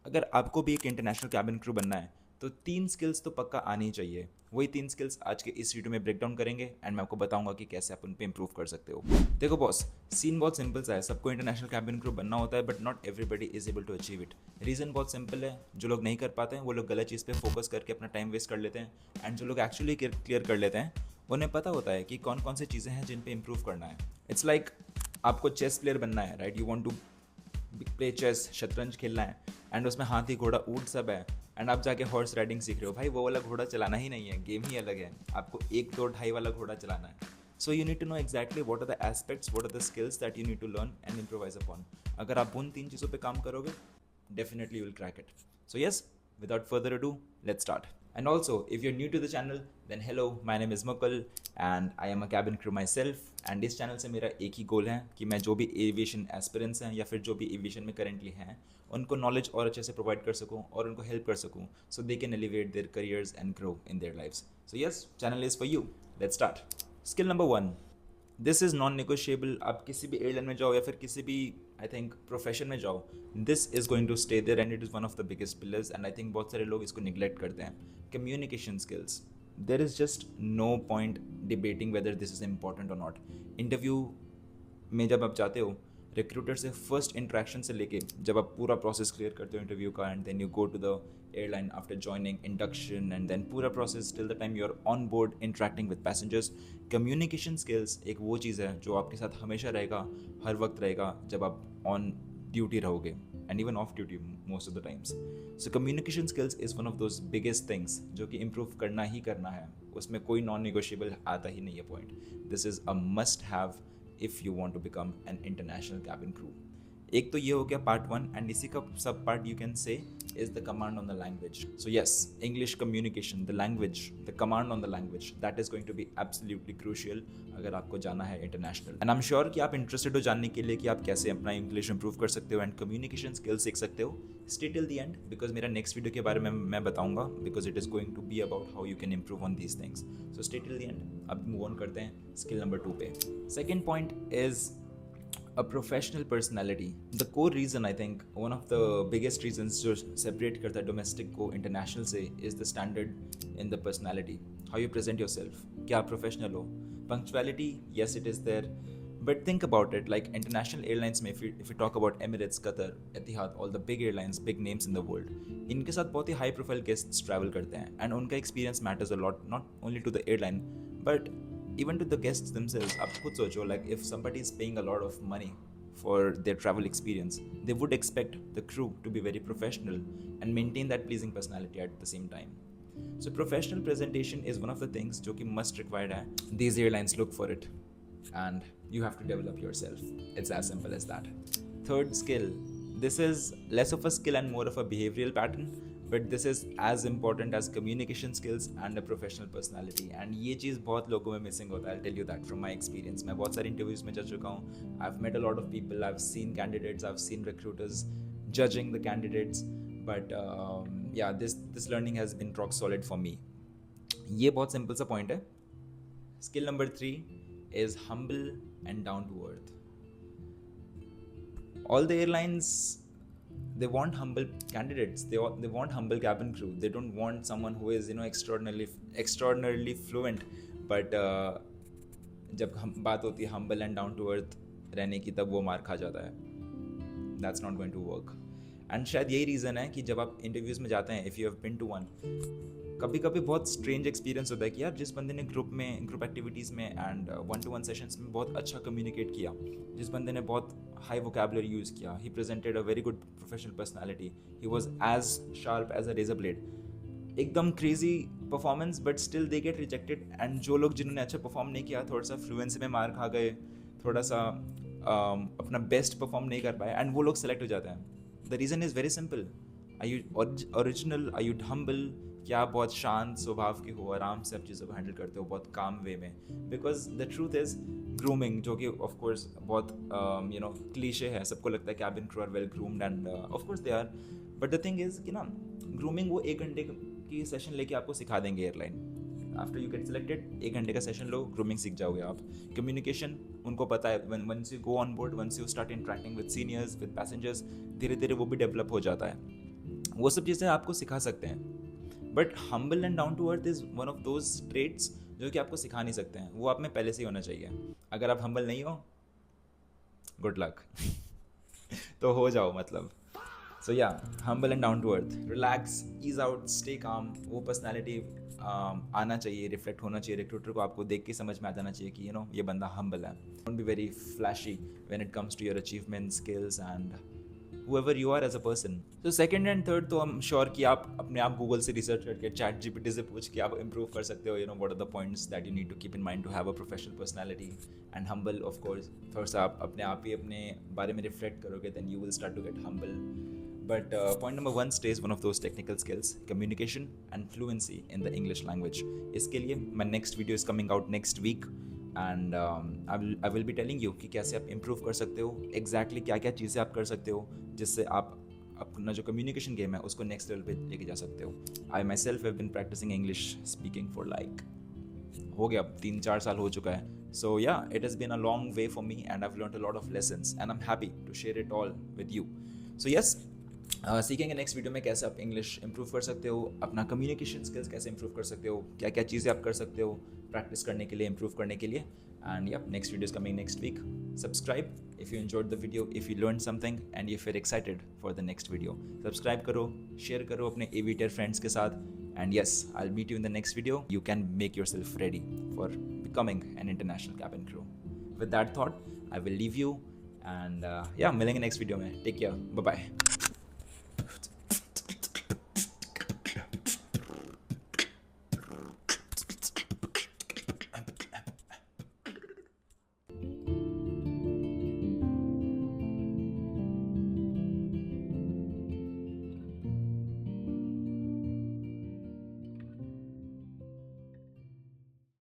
अगर आपको भी एक इंटरनेशनल कैबिन क्रू बनना है तो 3 स्किल्स तो पक्का आनी ही चाहिए। वही 3 स्किल्स आज के इस वीडियो में ब्रेक डाउन करेंगे एंड मैं आपको बताऊंगा कि कैसे आप उन पे इंप्रूव कर सकते हो। देखो बॉस, सीन बहुत सिंपल सा है। सबको इंटरनेशनल कैबिन क्रू बनना होता है but not everybody is able to achieve it. Reason बहुत सिंपल है, जो लोग नहीं कर पाते हैं वो लोग गलत चीज़ पे फोकस करके अपना टाइम वेस्ट कर लेते हैं, एंड जो लोग एक्चुअली क्लियर कर लेते हैं उन्हें पता होता है कि कौन कौन सी चीज़ें हैं जिन पे इंप्रूव करना है। इट्स लाइक आपको चेस प्लेयर बनना है, right? You want to play chess, शतरंज खेलना है एंड उसमें हाथी घोड़ा ऊंट सब है, एंड आप जाके हॉर्स राइडिंग सीख रहे हो। भाई वो वाला घोड़ा चलाना ही नहीं है, गेम ही अलग है। आपको एक दो ढाई वाला घोड़ा चलाना है। So you need to know exactly what are the aspects, what are the skills that you need to learn and improvise upon. अगर आप उन 3 चीज़ों पे काम करोगे definitely you will crack it. So yes, without further ado, let's start. And also, if you're new to the channel, then hello, my name is Mukul and I am a cabin crew myself. And इस channel से मेरा एक ही गोल है कि मैं जो भी aviation aspirants हैं या फिर जो भी एविएशन में करेंटली हैं उनको नॉलेज और अच्छे से प्रोवाइड कर सकूं और उनको हेल्प कर सकूं, so they can elevate their careers and grow in their lives. So yes, channel is for you. Let's start. Skill number 1, this is non negotiable. आप किसी भी एयरलाइन में जाओ या फिर किसी भी आई थिंक प्रोफेशन में जाओ, this is going to stay there and it is one of the biggest pillars, and I think बहुत सारे लोग इसको निगलेक्ट करते हैं। Communication skills, there is just no point debating whether this is important और not. Interview में जब आप जाते हो, रिक्रूटर से फर्स्ट इंट्रैक्शन से लेके जब आप पूरा प्रोसेस क्लियर करते हो इंटरव्यू का, and then you go to the airline after joining, induction, and then पूरा process till the time you are on board interacting with passengers, communication skills एक वो चीज़ है जो आपके साथ हमेशा रहेगा, हर वक्त रहेगा जब आप ऑन ड्यूटी रहोगे and even of duty most of the times. So communication skills is one of those biggest things जो कि इम्प्रूव करना ही करना है। उसमें कोई नॉन निगोशिएबल आता ही नहीं है point. This is a must have if you want to become an international cabin crew. एक तो ये हो गया पार्ट 1, एंड इसी का सब part you can say is the command on the language. So yes, English communication, the language, the command on the language, that is going to be absolutely crucial अगर आपको जाना है international. And I am sure कि आप interested हो जानने के लिए कि आप कैसे अपना इंग्लिश इंप्रूव कर सकते हो एंड कम्युनिकेशन स्किल्स सीख सकते हो। Stay till the end because मेरा नेक्स्ट वीडियो के बारे में मैं बताऊंगा, because it is going to be about how you can improve on these things. So stay till the end. अब मूव ऑन करते हैं स्किल नंबर 2 पे। Second point is a professional personality. The core reason, I think one of the biggest reasons जो separate करता है domestic को international से is the standard in the personality, how you present yourself, क्या आप professional हो। Punctuality, yes it is there, but think about it, like international airlines में if you talk about Emirates, Qatar, Etihad, all the big airlines, big names in the world, इनके साथ बहुत ही high profile guests travel करते हैं and उनका experience matters a lot, not only to the airline but even to the guests themselves. आप खुद सोचो, like if somebody is paying a lot of money for their travel experience, they would expect the crew to be very professional and maintain that pleasing personality at the same time. So professional presentation is one of the things जो कि must required है. These airlines look for it and you have to develop yourself. It's as simple as that. Third skill, this is less of a skill and more of a behavioral pattern, but this is as important as communication skills and a professional personality. And ये चीज़ बहुत लोगों में missing होता है। I tell you that from my experience. मैं बहुत सारे इंटरव्यूज़ में जा चुका हूँ। I have met a lot of people, I have seen candidates, I have seen recruiters judging the candidates, but yeah this learning has been rock solid for me. ये बहुत simple सा पॉइंट है। Skill number 3 is humble and down to earth. All the airlines, they want humble candidates, they want humble cabin crew. They don't want someone who is extraordinarily fluent, but जब हम बात होती है humble and down to earth रहने की, तब वो मार खा जाता है। That's not going to work. And शायद यही रीज़न है कि जब आप इंटरव्यूज़ में जाते हैं, if you have been to one, कभी कभी बहुत स्ट्रेंज एक्सपीरियंस होता है कि यार जिस बंदे ने ग्रुप एक्टिविटीज़ में एंड 1-to-1 सेशंस में बहुत अच्छा कम्युनिकेट किया, जिस बंदे ने बहुत हाई वोकैबुलरी यूज़ किया, he presented a very good professional personality, he was as sharp as a razor blade, एकदम crazy performance, but still they get rejected. And जो लोग जिन्होंने अच्छा परफॉर्म नहीं किया, थोड़ा सा फ्लुएंसी में मार खा गए, थोड़ा सा अपना बेस्ट परफॉर्म नहीं कर पाए, एंड वो लोग सेलेक्ट हो जाते हैं। The reason is very simple. Are you original, are you humble, क्या आप बहुत शांत स्वभाव के हो, आराम से आप चीज़ों को हैंडल करते हो बहुत काम वे में। Because the truth is grooming, जो कि ऑफ कोर्स बहुत यू नो क्लीशे है, सबको लगता है cabin crew are well groomed and of course they are, but the thing is कि ना, ग्रूमिंग वो 1 घंटे की सेशन लेके आपको सिखा देंगे airline. After you get selected, 1 घंटे का सेशन लो, ग्रूमिंग सीख जाओगे आप। कम्युनिकेशन उनको पता है, once you go on board, once you start interacting with seniors, with passengers, धीरे धीरे वो भी डेवलप हो जाता है। वो सब चीज़ें आपको सिखा सकते हैं। But humble and down to earth is one of those traits जो कि आपको सिखा नहीं सकते हैं, वो आप में पहले से ही होना चाहिए। अगर आप हम्बल नहीं हो, गुड लक। तो हो जाओ मतलब। So yeah, humble and down to earth, relax, ease out, stay calm. वो पर्सनैलिटी आना चाहिए, रिफ्लेक्ट होना चाहिए। रिक्रूटर को आपको देख के समझ में आ जाना चाहिए कि ये बंदा हम्बल है। Don't be very flashy when it comes to your achievement, skills and whoever you are as a person. So second and third तो I'm sure कि आप अपने आप गूगल से रिसर्च करके, चैट जीपीटी से पूछ के आप इम्प्रूव कर सकते हो। what are the points that you need to keep in mind to have a professional personality and humble, of course. First आप अपने आप ही अपने बारे में रिफ्लेक्ट करोगे, then you will start to get humble. But point number 1 stays one of those technical skills, communication and fluency in the English language. इसके लिए my next video is coming out next week. And I will be telling you कि कैसे आप improve कर सकते हो, exactly क्या क्या चीज़ें आप कर सकते हो जिससे आप अपना जो कम्युनिकेशन गेम है उसको नेक्स्ट लेवल पे लेके जा सकते हो। I myself have been practising English speaking for like, हो गया 3-4 साल हो चुका है। So yeah, it has been a long way for me and I have learned a lot of lessons and I am happy to share it all with you. So yes, सीखेंगे next video में कैसे आप English improve कर सकते हो, अपना communication skills कैसे improve कर सकते हो, क्या क्या चीज़ें आप कर सकते हो प्रैक्टिस करने के लिए, इंप्रूव करने के लिए। And yeah, next video is coming next week. Subscribe if you enjoyed the video, if you learn something and if you are excited for the next video. Subscribe करो, शेयर करो अपने एवीटर फ्रेंड्स के साथ। And yes, I will meet you in the next video. You can make yourself ready for becoming an international cabin crew. With that thought I will leave you and yeah, मिलेंगे next video में। Take care, bye bye.